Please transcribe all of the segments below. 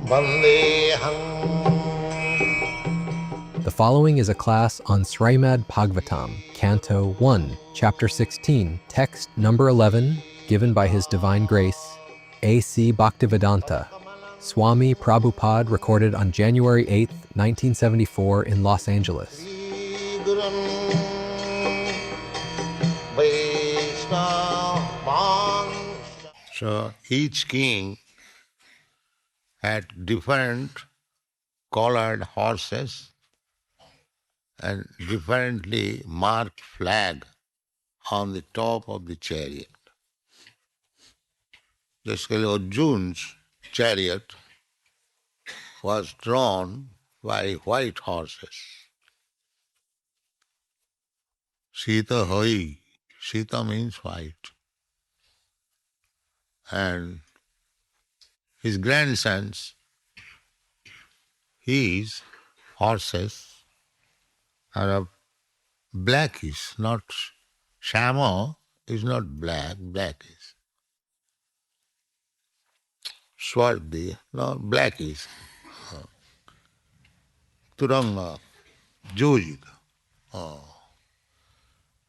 Vandeham. The following is a class on Srimad Bhagavatam, Canto 1, Chapter 16, Text number 11, given by His Divine Grace, A.C. Bhaktivedanta, Swami Prabhupada, recorded on January 8, 1974 in Los Angeles. So each king had different colored horses and differently marked flag on the top of the chariot. Basically, Arjun's chariot was drawn by white horses. Sita Hoi. Sita means white. And his grandsons, his horses are of blackish, not Shama is not black, blackish. Swardi, no, blackish. Turanga, Jujig.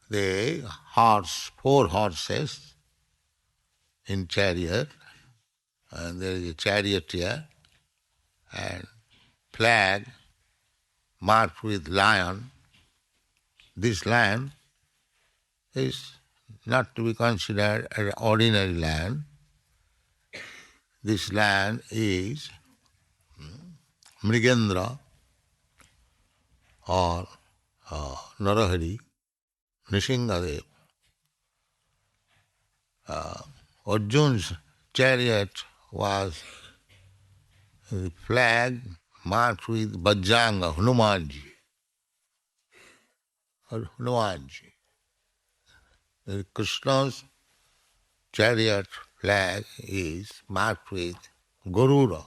The horse, 4 horses in chariot, and there is a charioteer, and flag marked with lion. This lion is not to be considered an ordinary lion. This lion is Mrigendra or Narahari, Nishingadev. Arjun's chariot was the flag marked with Bajranga, Hanumanji. Hanumanji. Krishna's chariot flag is marked with Garuda.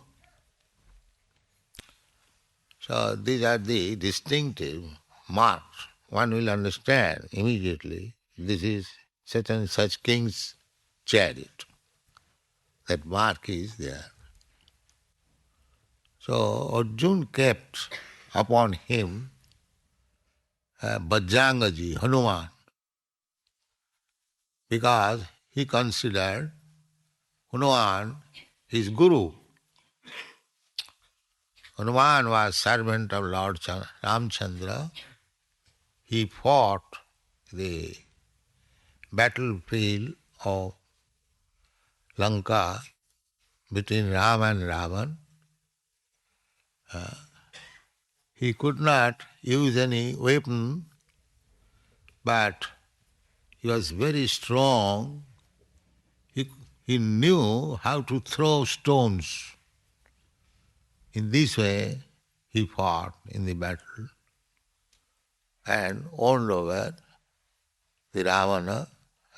So these are the distinctive marks. One will understand immediately this is such and such king's chariot. That mark is there. So Arjun kept upon him Bajrangaji, Hanuman, because he considered Hanuman his guru. Hanuman was servant of Lord Ramchandra. He fought the battlefield of Lanka between Ram and Ravan. He could not use any weapon, but he was very strong. He knew how to throw stones. In this way, he fought in the battle and won over the Ravana.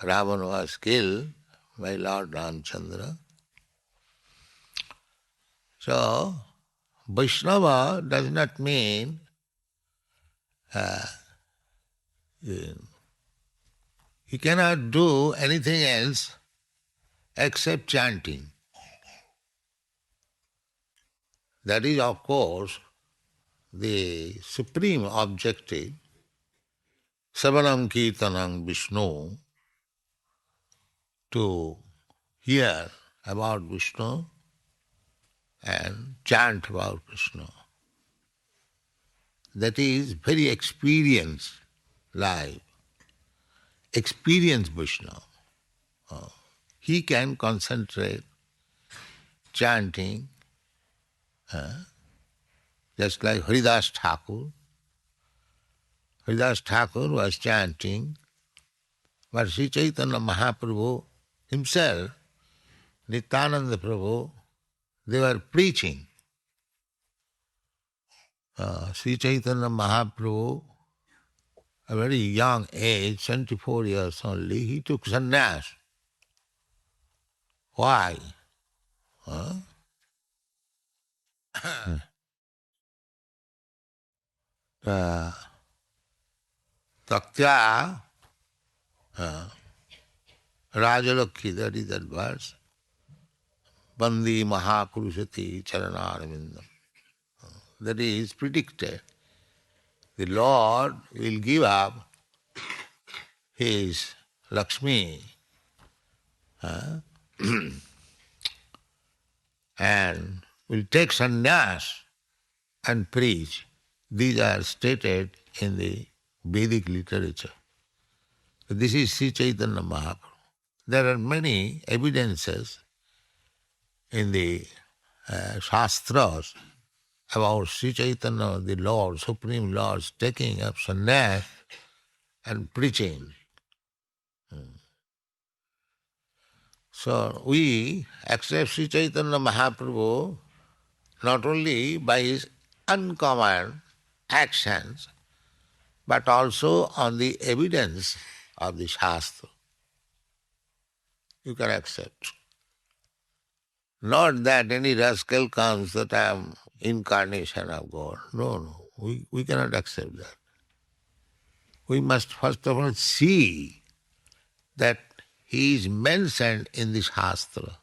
Ravana was killed by Lord Ramchandra. So, Vaishnava does not mean he cannot do anything else except chanting. That is, of course, the supreme objective, Savanam Kirtanam Vishnu, to hear about Vishnu and chant about Krishna. That is very experienced life, experienced Vishnu. He can concentrate chanting, just like Haridas Thakur. Haridas Thakur was chanting, but Sri Chaitanya Mahaprabhu himself, Nityananda Prabhu, they were preaching. Sri Chaitanya Mahaprabhu, a very young age, 24 years only, he took sannyas. Why? Taktya Rajalakhi, that is that verse. Bandi Mahakurusati Charanarvindam. That is predicted. The Lord will give up his Lakshmi and will take sannyas and preach. These are stated in the Vedic literature. This is Sri Chaitanya Mahaprabhu. There are many evidences in the Shastras about Sri Chaitanya, the Lord, Supreme Lord, taking up sannyas and preaching. So we accept Sri Chaitanya Mahaprabhu not only by his uncommon actions, but also on the evidence of the Shastra. You can accept. Not that any rascal comes that I am incarnation of God. No. We cannot accept that. We must first of all see that he is mentioned in the Shastra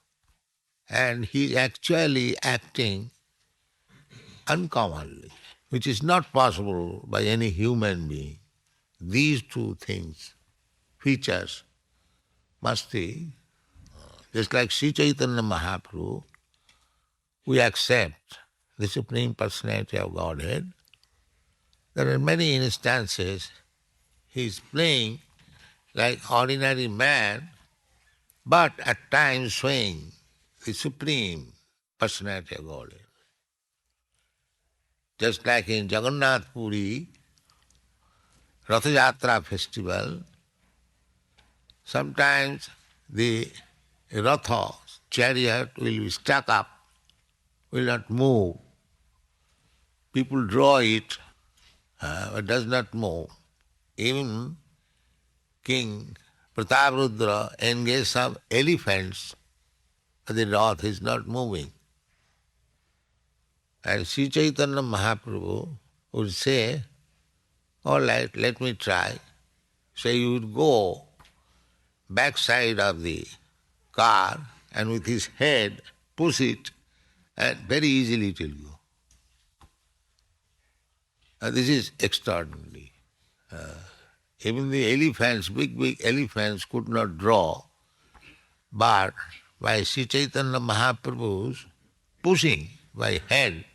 and he is actually acting uncommonly, which is not possible by any human being. These two things, features, must be, just like Sri Chaitanya Mahaprabhu, we accept the Supreme Personality of Godhead. There are many instances he is playing like ordinary man, but at times showing the Supreme Personality of Godhead. Just like in Jagannath Puri, Ratha Yatra festival, sometimes the Ratha, chariot will be stuck up, will not move. People draw it, but does not move. Even King Prataprudra engaged some elephants, but the Rath is not moving. And Sri Chaitanya Mahaprabhu would say, all right, let me try. So he would go backside of the car and with his head push it and very easily it will go. This is extraordinary. Even the elephants, big elephants could not draw, but by Sri Chaitanya Mahaprabhu's pushing by head,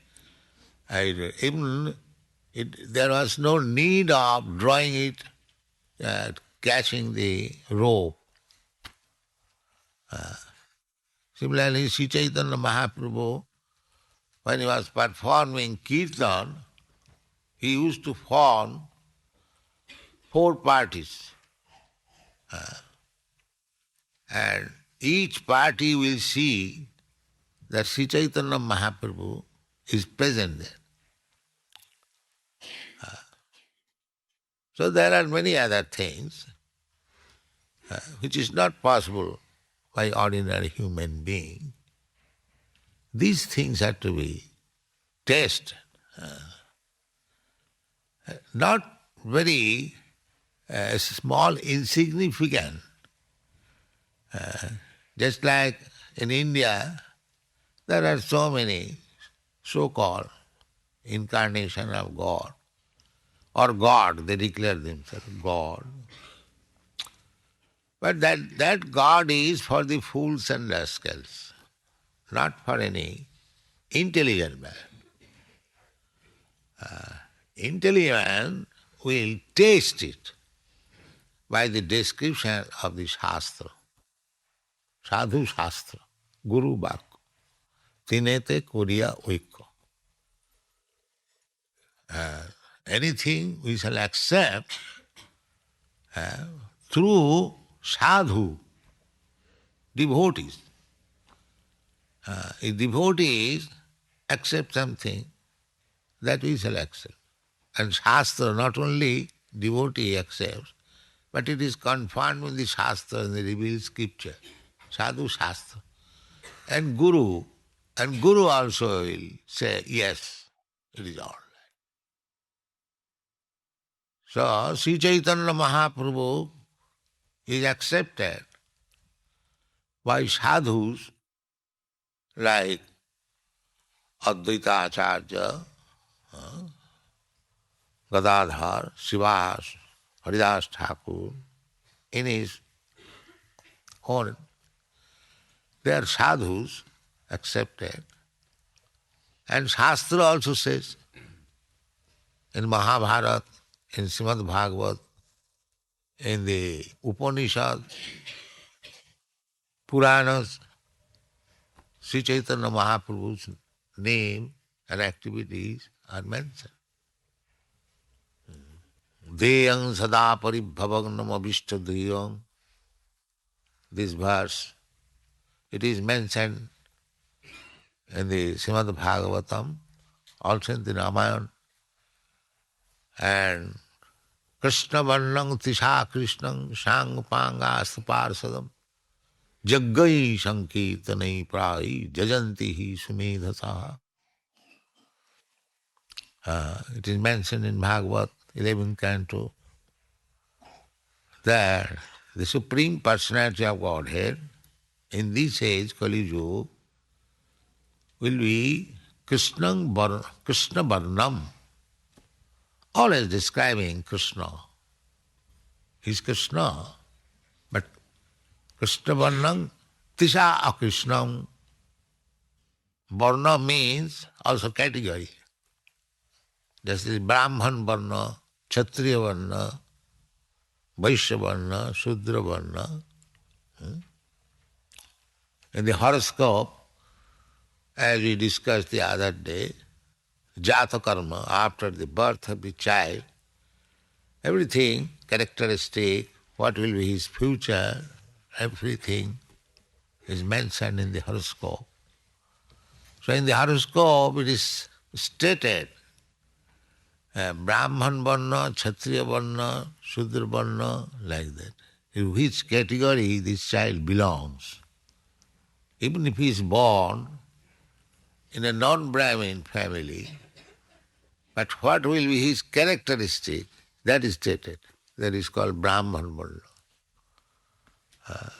there was no need of drawing it, catching the rope. Similarly, Sri Chaitanya Mahaprabhu, when he was performing kirtan, he used to form 4 parties. And each party will see that Sri Chaitanya Mahaprabhu is present there. So there are many other things which is not possible by ordinary human being. These things have to be tested. Not very small, insignificant. Just like in India, there are so many so-called incarnation of God, or God, they declare themselves God. But that God is for the fools and rascals, not for any intelligent man. Intelligent man will taste it by the description of the Shastra, Sadhu Shastra, Guru Bhak, Tinete Kuriya Oikko. Anything we shall accept through sadhu, devotees. If devotees accept something, that we shall accept. And Shastra, not only devotee accepts, but it is confirmed in the Shastra, in the revealed scripture, Sadhu Shastra. And Guru also will say, yes, it is all right. So, Sri Chaitanya Mahaprabhu is accepted by sadhus like Advaita Acharya, Gadadhar, Srivas, Haridas Thakur, in his own, they are sadhus, accepted. And Shastra also says, in Mahabharata, in Srimad Bhagavat, in the Upanishad, Puranas, Sri Chaitanya Mahaprabhu's name and activities are mentioned. Deyang sada paribhavagnam abhishtadriyam. This verse, it is mentioned in the Srimad Bhagavatam, also in the Ramayana. And Krishna Varnang Tisha Krishnang Shangpanga Astaparsadam Jaggai Sankirtanai Prai Jajanti Hi Sumedhasa. It is mentioned in Bhagavad, 11th canto, that the Supreme Personality of Godhead in this age, Kali Yuga, will be Krishna Varnam, always describing Krishna. He's Krishna, but Krishna Varnam, Tisha Akrishnam. Varna means also category. This is Brahman Varna, Kshatriya Varna, Vaishya Varna, Shudra Varna. In the horoscope, as we discussed the other day, Jata Karma, after the birth of the child, everything, characteristic, what will be his future, everything is mentioned in the horoscope. So in the horoscope it is stated, Brahman Varna, Kshatriya Varna, Shudra Varna, like that. In which category this child belongs. Even if he is born in a non-Brahmin family, but what will be his characteristic, that is stated. That is called Brahman Varna.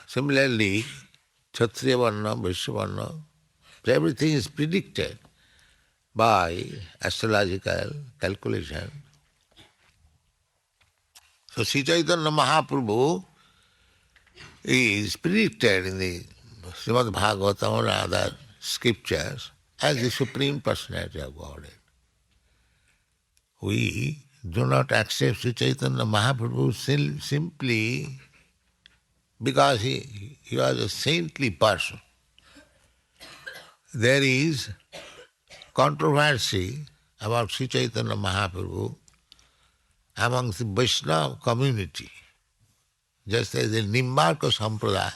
Similarly, Kshatriya Varna, Vaishya Varna, so everything is predicted by astrological calculation. So Sri Chaitanya Mahaprabhu is predicted in the Srimad Bhagavatam and other scriptures as the Supreme Personality of Godhead. We do not accept Sri Chaitanya Mahaprabhu simply because he was a saintly person. There is controversy about Sri Chaitanya Mahaprabhu amongst the Vaishnava community, just as the Nimbarka Sampradaya.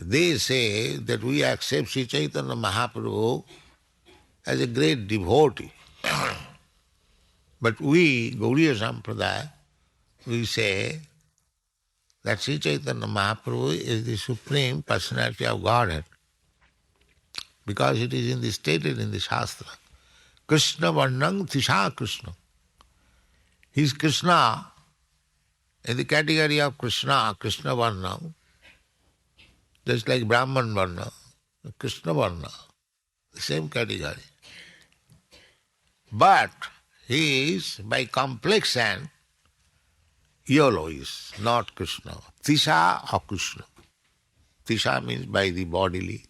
They say that we accept Sri Chaitanya Mahaprabhu as a great devotee. But we, Gauriya Sampradaya, we say that Sri Chaitanya Mahaprabhu is the Supreme Personality of Godhead, because it is stated in the Shastra. Krishna Varnam Tisha Krishna. He is Krishna in the category of Krishna, Krishna Varnam, just like Brahman Varna, Krishna Varna, the same category. But he is, by complexion, yellow is not Krishna. Tisha or Krishna. Tisha means by the bodily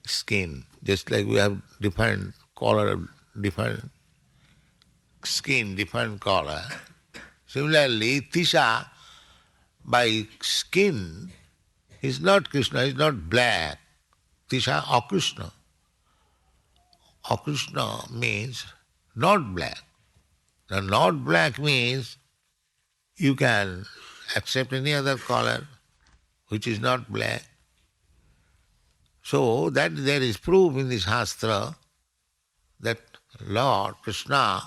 skin, just like we have different color, different skin, different color. Similarly, Tisha by skin is not Krishna, is not black. Tisha Akrishna. Akrishna means not black. Now, not black means you can accept any other color which is not black. So that there is proof in the Shastra that Lord Krishna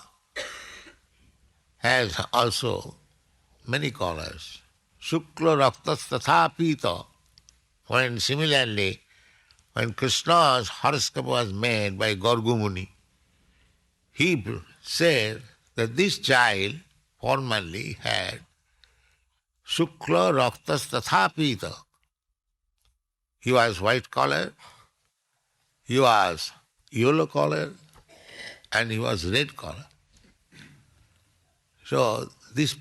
has also many colors. Shukla raktas tatha pita. When similarly, when Krishna's horoscope was made by Gargumuni, he said that this child formerly had Shukla raktas tatha pita. He was white collar He was yellow color and he was red color. So this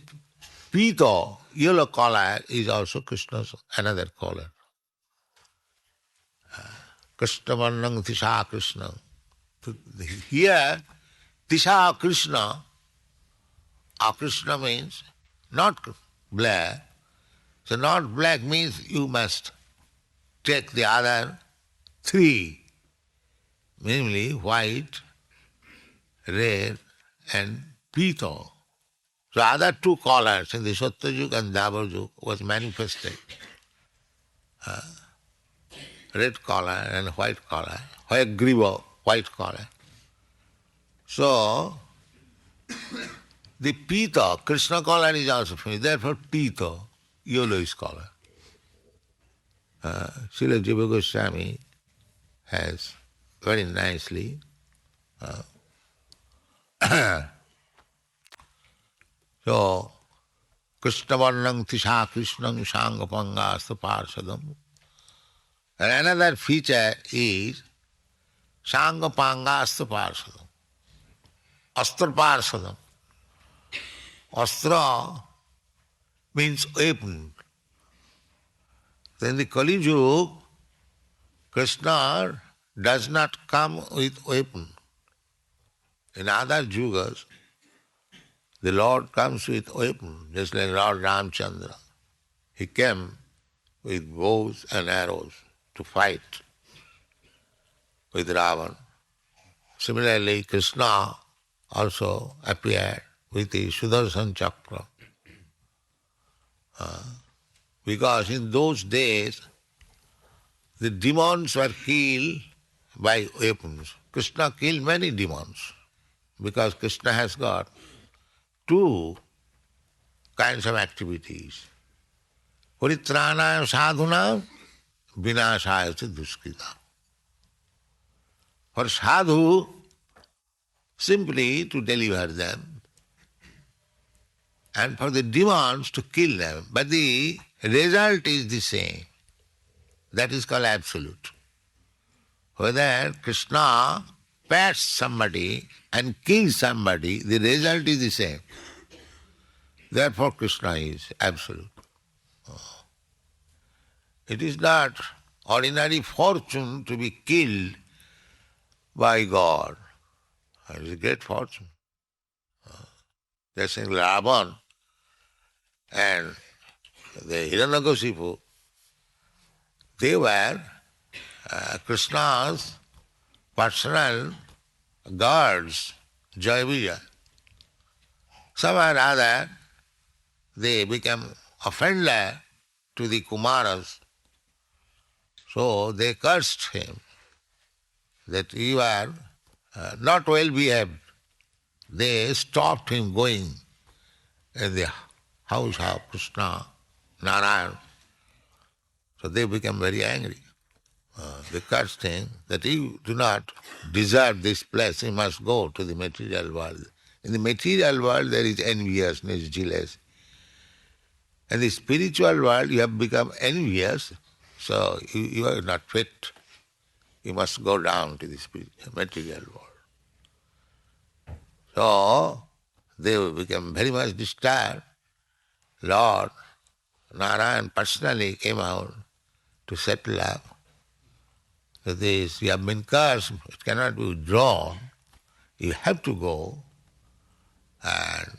Pito, yellow color, is also Krishna's another color. Krishna Varnang Tisha Krishna. Here, Tisha Krishna, Krishna means not black. So not black means you must take the other three, namely white, red and Pito. So other two colors in the Satyayuga and Dwapar Yuga was manifested. Red color and white color, white griva, white color. So, the Pita, Krishna color is also finished, therefore Pita, yellowish color. Srila Jiva Goswami has very nicely so, Krishna Varnang Tisha Krishnang Sangapangasta Parsadam. And another feature is Sangapangasta Parsadam. Astra Parsadam. Astra means weapon. In the Kali Yuga, Krishna does not come with weapon. In other yugas, the Lord comes with weapon, just like Lord Ramchandra. He came with bows and arrows to fight with Ravan. Similarly, Krishna also appeared with the Sudarshan Chakra. Because in those days, the demons were killed by weapons. Krishna killed many demons because Krishna has got two kinds of activities. Paritranaya sadhuna, vinashaya duskita. For sadhu, simply to deliver them, and for the demons to kill them. But the result is the same. That is called absolute. Whether Krishna pats somebody and kills somebody, the result is the same. Therefore Krishna is absolute. It is not ordinary fortune to be killed by God. It is a great fortune. They are saying Ravan and the Hiranyakashipu, they were Krishna's personal guards, Jayavijaya. Somehow or other, they became offender to the Kumaras. So they cursed him that you are not well behaved. They stopped him going in the house of Krishna, Narayan. So they became very angry. They cursed him that you do not deserve this place, you must go to the material world. In the material world there is enviousness, jealous. In the spiritual world you have become envious, so you are not fit. You must go down to the material world. So they became very much disturbed. Lord Narayan personally came out to settle up. That this, you have been cursed, it cannot be withdrawn. You have to go. And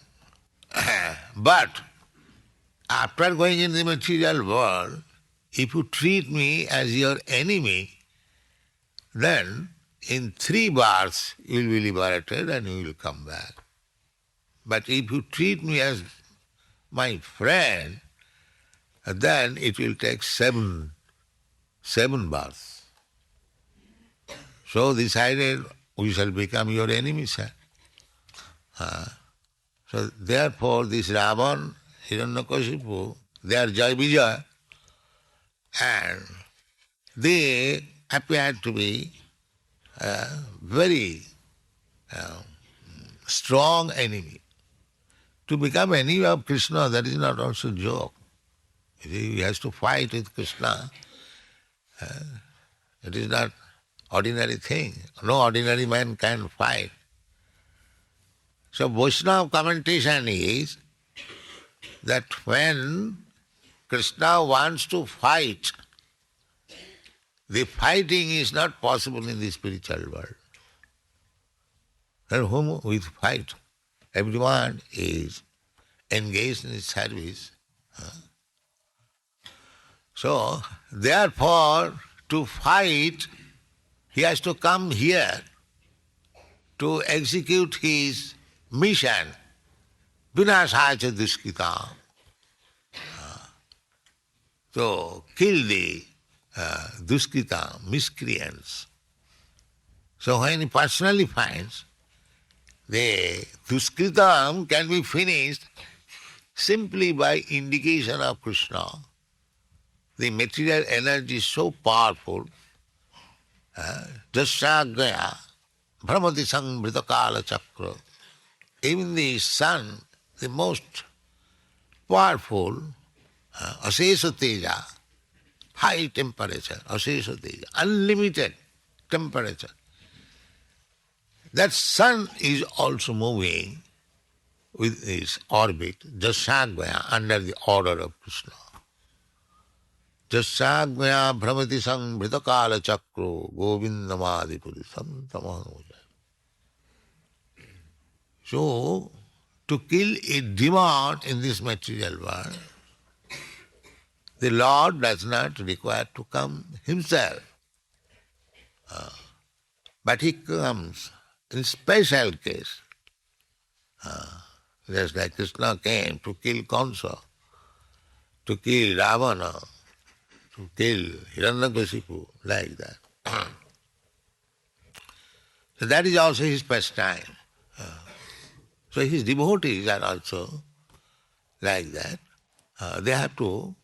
but after going in the material world, if you treat me as your enemy, then in 3 births you will be liberated and you will come back. But if you treat me as my friend, then it will take 7 births. So decided we shall become your enemies. So therefore this Ravan, Hiranyakashipu, they are Jayavijaya, and they appear to be a very strong enemy. To become enemy of Krishna, that is not also joke. He has to fight with Krishna. It is not ordinary thing. No ordinary man can fight. So Vaishnava commentation is that when Krishna wants to fight, the fighting is not possible in the spiritual world. And whom we fight? Everyone is engaged in his service. So, therefore, to fight, he has to come here to execute his mission. Vinashacha duskita. To kill the duskita, miscreants. So when he personally finds the duskritam can be finished simply by indication of Krishna. The material energy is so powerful. Jasyagaya, Brahmati Sambrita Kala Chakra. Even the sun, the most powerful, Asesa Teja, high temperature, Asesa Teja, unlimited temperature. That sun is also moving with its orbit, Jasyagaya, under the order of Krishna. Jasyagaya Brahmati Sambrita Kala Chakro Govindamadi Purisam Tamanuja. So, to kill a demon in this material world, the Lord does not require to come himself. But he comes in special case. Just like Krishna came to kill Kansa, to kill Ravana, to kill Hiranyakashipu, like that. So that is also his pastime. So his devotees are also like that. They have to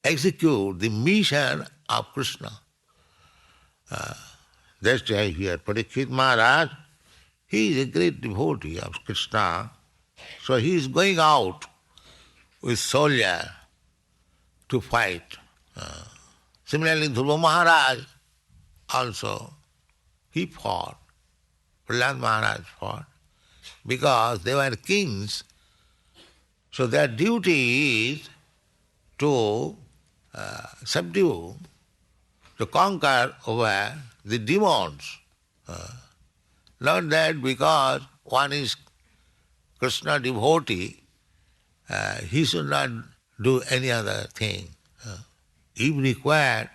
execute the mission of Krishna. That's why here Parikshit Maharaj, he is a great devotee of Krishna. So he is going out with soldier to fight. Similarly, Dhruva Maharaj also, he fought. Prahlad Maharaj fought. Because they were kings, so their duty is to subdue, to conquer over the demons. Not that because one is Krishna devotee, he should not do any other thing. If required,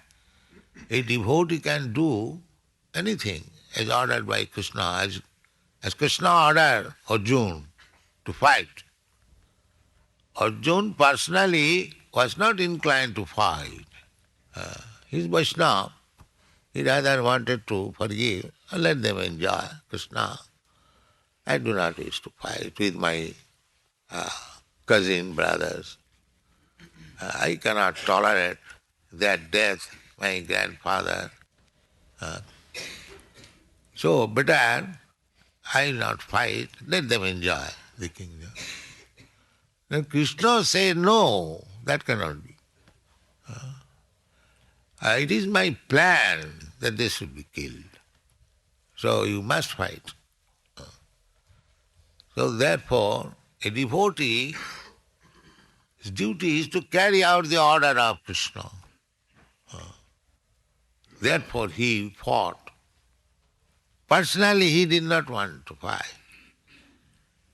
a devotee can do anything as ordered by Krishna, as Krishna ordered Arjuna to fight. Arjuna personally was not inclined to fight. He is Vaishnava. He rather wanted to forgive and let them enjoy Krishna. I do not wish to fight with my cousin brothers. I cannot tolerate their death, my grandfather. So better I will not fight, let them enjoy the kingdom. Then Krishna said, no, that cannot be. It is my plan that they should be killed. So you must fight. So therefore, a devotee, his duty is to carry out the order of Krishna. Therefore he fought. Personally he did not want to fight.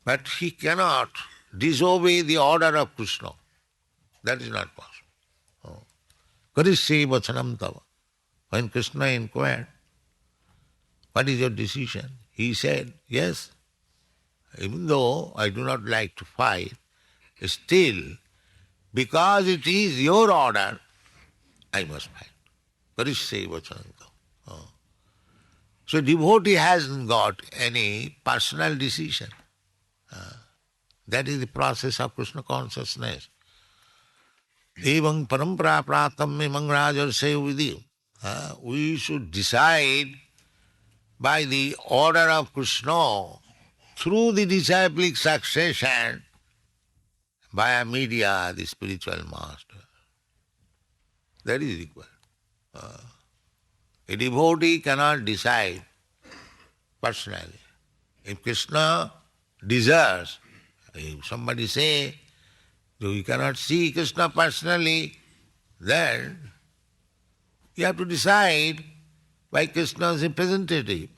But he cannot disobey the order of Krishna. That is not possible. Karisye vachanam tava. When Krishna inquired, what is your decision? He said, yes, even though I do not like to fight, still, because it is your order, I must fight. Karisye vachanam tava. So devotee hasn't got any personal decision. That is the process of Krishna consciousness. Evang parampara pratam imang rajarse vidhi. We should decide by the order of Krishna through the disciplic succession via media, the spiritual master. That is required. A devotee cannot decide personally. If Krishna desires, if somebody say, you cannot see Krishna personally, then you have to decide by Krishna's representative.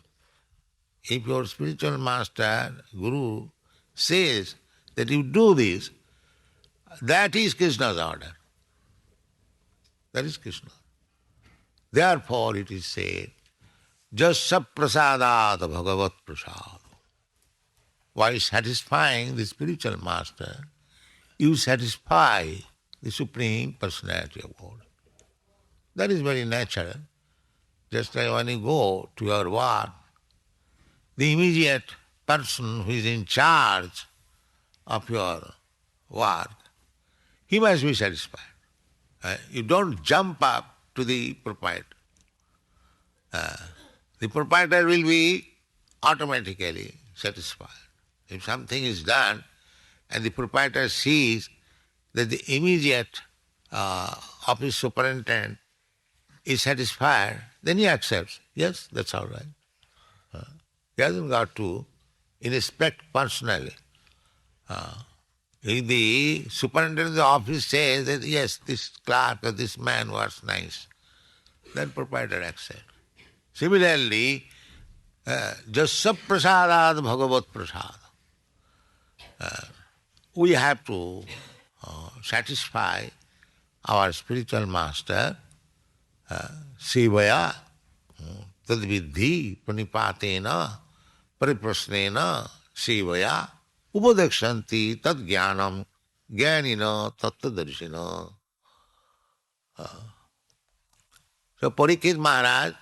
If your spiritual master, Guru, says that you do this, that is Krishna's order. That is Krishna. Therefore it is said, Jasya prasadat bhagavat prasad. By satisfying the spiritual master, you satisfy the Supreme Personality of God. That is very natural. Just like when you go to your work, the immediate person who is in charge of your work, he must be satisfied. You don't jump up to the proprietor. The proprietor will be automatically satisfied. If something is done and the proprietor sees that the immediate office superintendent is satisfied, then he accepts. Yes, that's all right. He hasn't got to inspect personally. If the superintendent of the office says that yes, this clerk or this man was nice, then proprietor accepts. Similarly, Jasya prasadat bhagavat prasad. We have to satisfy our spiritual master, Sivaya, tadvidhi pranipatena pariprasnena Sivaya upadekshanti tad jnanam jnanina tattadarshina. So Parikshit Maharaj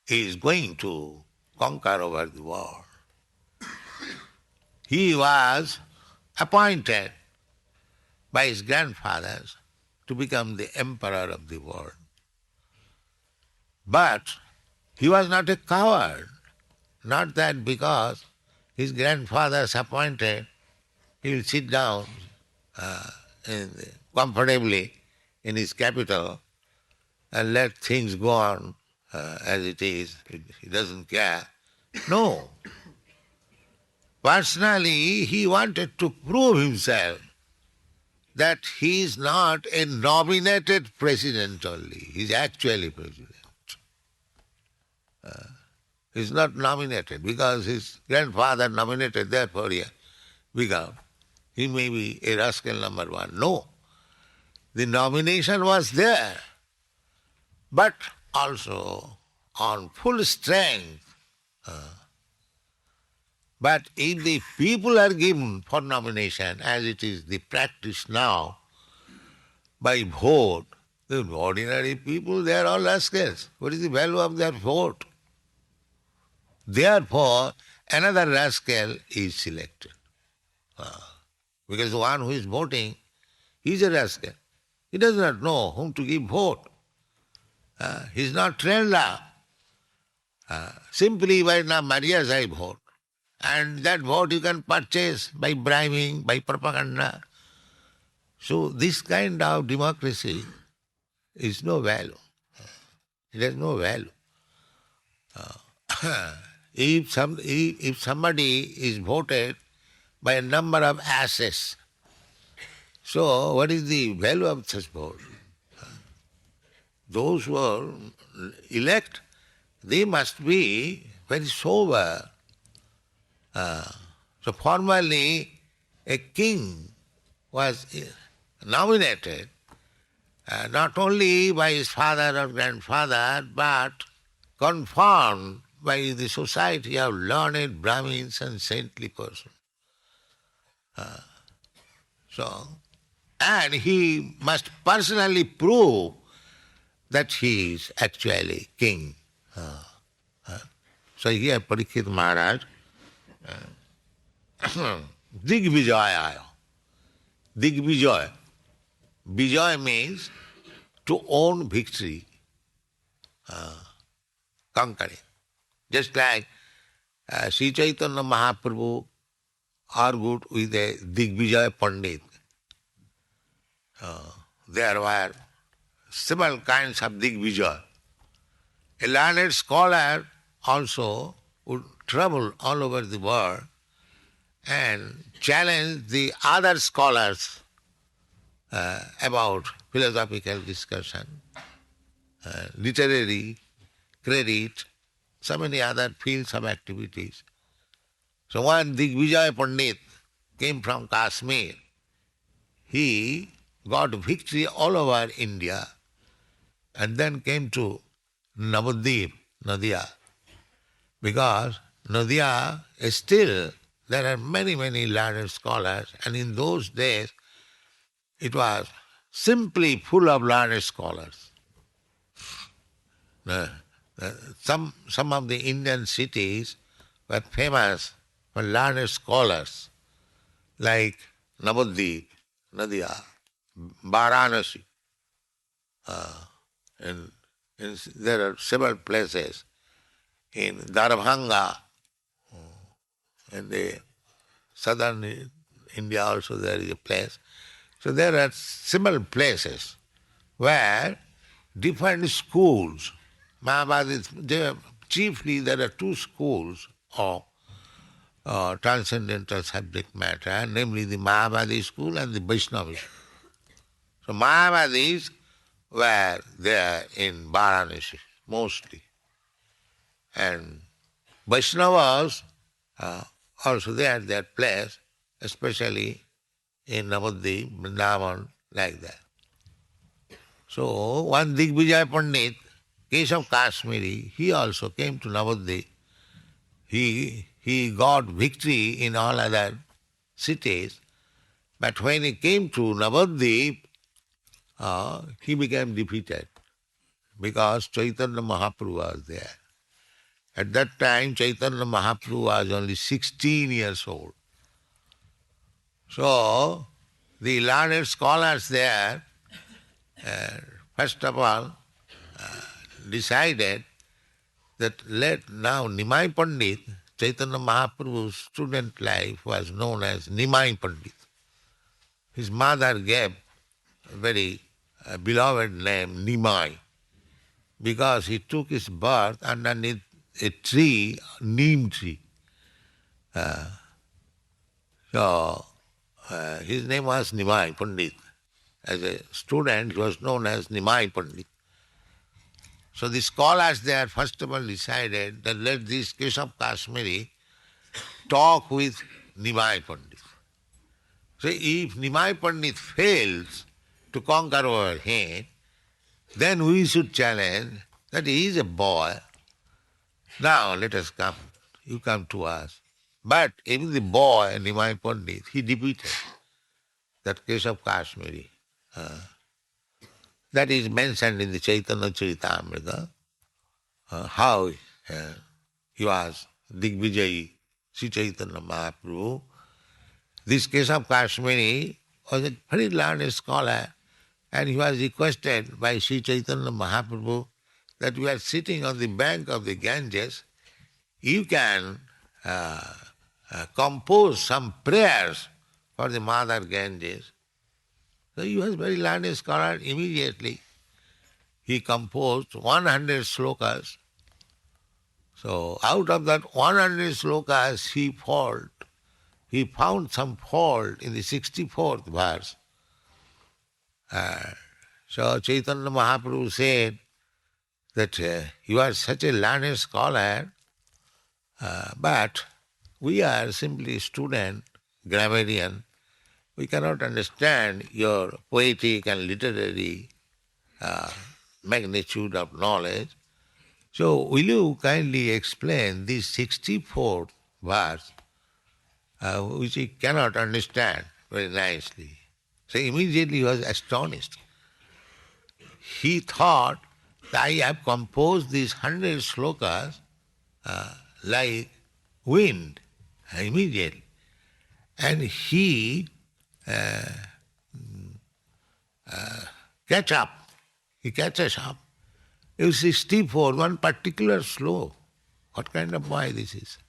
is going to conquer over the world. He was appointed by his grandfathers to become the emperor of the world. But he was not a coward. Not that because his grandfathers appointed, he will sit down comfortably in his capital and let things go on as it is. He doesn't care. No. Personally, he wanted to prove himself that he is not a nominated president only. He is actually president. He is not nominated because his grandfather nominated, therefore he became. He may be a rascal number one. No. The nomination was there, but also on full strength. But if the people are given for nomination, as it is the practice now, by vote, the ordinary people, they are all rascals. What is the value of their vote? Therefore, another rascal is selected. Because the one who is voting, he is a rascal. He does not know whom to give vote. He is not trained up. Simply by Maria's I vote. And that vote you can purchase by bribing, by propaganda. So this kind of democracy is no value. It has no value. If somebody is voted by a number of asses, so what is the value of such vote? Those who are elect, they must be very sober. So formerly a king was nominated not only by his father or grandfather, but confirmed by the society of learned Brahmins and saintly persons. And he must personally prove that he is actually king. So here Parikshit Maharaj, Digvijaya. Digvijaya. Vijaya means to own victory, conquering. Just like Sri Chaitanya Mahaprabhu argued with a Digvijaya Pandit. There were several kinds of Digvijaya. A learned scholar also would travel all over the world and challenge the other scholars about philosophical discussion, literary credit, so many other fields of activities. So one Digvijay Pandit came from Kashmir. He got victory all over India and then came to Navadvip, Nadia, because Nadia is still, there are many, many learned scholars, and in those days it was simply full of learned scholars. Uh, some of the Indian cities were famous for learned scholars, like Navadvip, Nadia, Varanasi, and there are several places in Darbhanga, in the southern India also there is a place. So there are several places where different schools, chiefly there are two schools of transcendental subject matter, namely the Mayavadi school and the Vaishnavi school. So Mayavadis were there in Varanasi mostly, and Vaishnavas also they had their place, especially in Navadvip, Vrindavan, like that. So one Digvijay Pandit, Keshav Kashmiri, he also came to Navadvip. He got victory in all other cities, but when he came to Navadvip, he became defeated because Chaitanya Mahaprabhu was there. At that time, Chaitanya Mahaprabhu was only 16 years old. So, the learned scholars there, first of all, decided that let now Nimai Pandit, Chaitanya Mahaprabhu's student life was known as Nimai Pandit. His mother gave a very beloved name, Nimai, because he took his birth underneath a tree, neem tree. So his name was Nimai Pandit. As a student, he was known as Nimai Pandit. So the scholars there first of all decided that let this Keshav Kashmiri talk with Nimai Pandit. So if Nimai Pandit fails to conquer our him, then we should challenge that he is a boy. Now let us come, you come to us. But even the boy, Nimai Pandit, he defeated that Keshav Kashmiri. That is mentioned in the Chaitanya Charitamrita, how he was Digvijayi, Sri Chaitanya Mahaprabhu. This Keshav Kashmiri was a very learned scholar, and he was requested by Sri Chaitanya Mahaprabhu that we are sitting on the bank of the Ganges, you can compose some prayers for the Mother Ganges. So he was very learned scholar. Immediately he composed 100 slokas. So out of that 100 slokas he found some fault in the 64th verse. So Chaitanya Mahaprabhu said that you are such a learned scholar, but we are simply student, grammarian. We cannot understand your poetic and literary magnitude of knowledge. So will you kindly explain this 64th verse, which he cannot understand very nicely? So immediately he was astonished. He thought that I have composed these 100 slokas like wind immediately. And he he catches up. You see, 64, one particular slow. What kind of boy this is?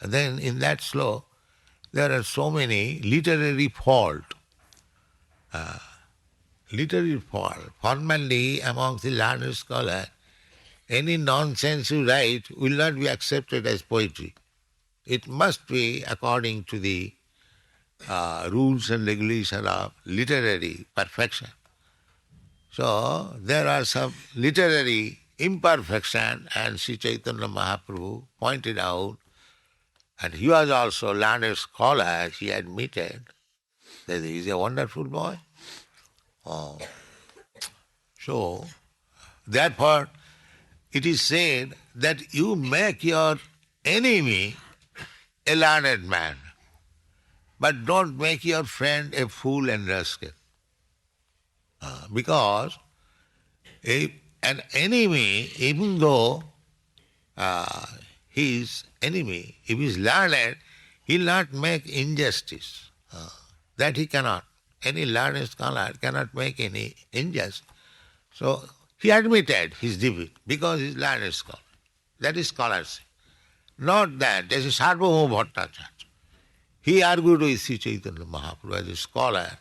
And then in that slow, there are so many literary faults. literary form. Formally, amongst the learned scholars, any nonsense you write will not be accepted as poetry. It must be according to the rules and regulations of literary perfection. So there are some literary imperfection, and Sri Chaitanya Mahaprabhu pointed out, and he was also a learned scholar, he admitted that he is a wonderful boy. Oh. So, therefore, it is said that you make your enemy a learned man, but don't make your friend a fool and rascal. Because if an enemy, even though he is enemy, if he is learned, he will not make injustice. That he cannot. Any learned scholar cannot make any injustice. So he admitted his defeat because he is learned scholar. That is scholarship. Not that. This is Sarvabhauma Bhattacharya. He argued with Sri Chaitanya Mahaprabhu as a scholar.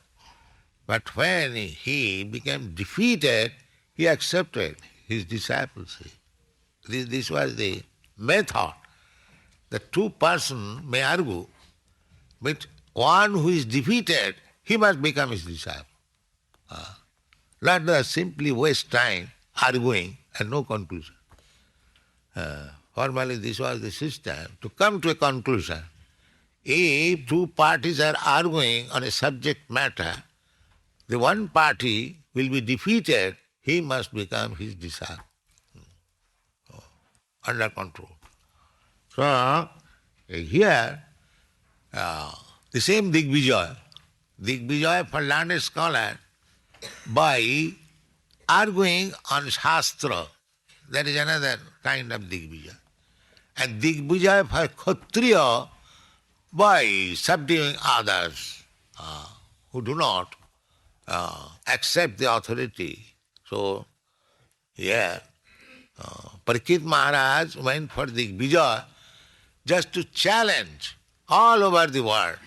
But when he became defeated, he accepted his discipleship. This was the method. The two persons may argue, but one who is defeated, he must become his disciple. Not simply waste time arguing and no conclusion. Formally, this was the system. To come to a conclusion, if two parties are arguing on a subject matter, the one party will be defeated, he must become his disciple. Under control. So, here, the same Digvijaya for learned scholar, by arguing on Shastra, that is another kind of Digvijaya. And Digvijaya for Kshatriya, by subduing others who do not accept the authority. So, here, Parikshit Maharaj went for Digvijaya just to challenge all over the world.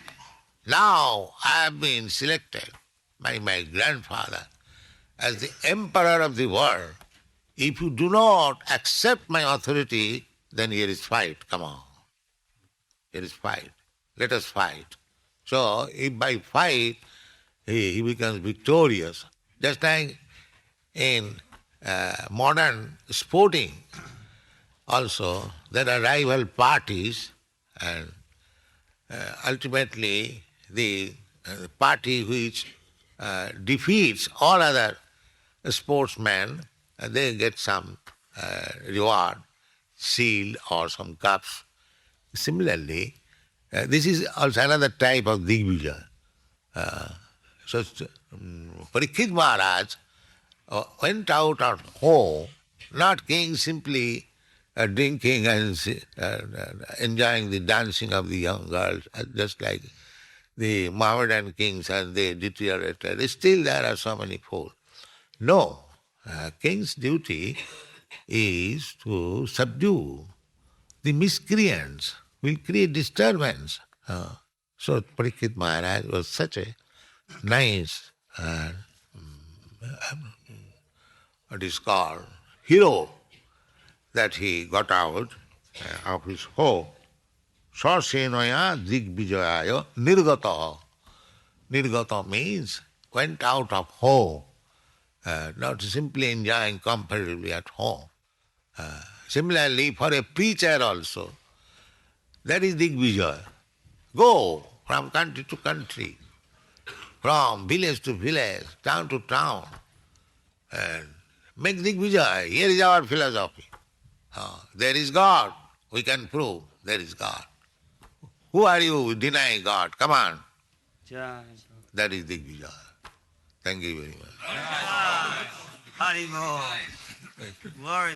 Now I have been selected by my grandfather as the emperor of the world. If you do not accept my authority, then here is fight. Come on. Here is fight. Let us fight. So if by fight he becomes victorious, just like in modern sporting also, there are rival parties, and ultimately the party which defeats all other sportsmen, they get some reward, shield or some cups. Similarly, this is also another type of Digvijaya. So Parikshit Maharaj went out of home, not king simply drinking and enjoying the dancing of the young girls, just like the Mohammedan kings, and they deteriorated. Still there are so many fools. No, king's duty is to subdue the miscreants, will create disturbance. So Parikshit Maharaj was such a nice, what is called, hero, that he got out of his home. Sasenaya Digvijaya Nirgata. Nirgata means went out of home, not simply enjoying comfortably at home. Similarly, for a preacher also, that is Digvijaya. Go from country to country, from village to village, town to town, and make Digvijaya. Here is our philosophy. There is God. We can prove there is God. Who are you denying God? Come on. That is Digvijaya. Thank you very much. Haribol. Glory.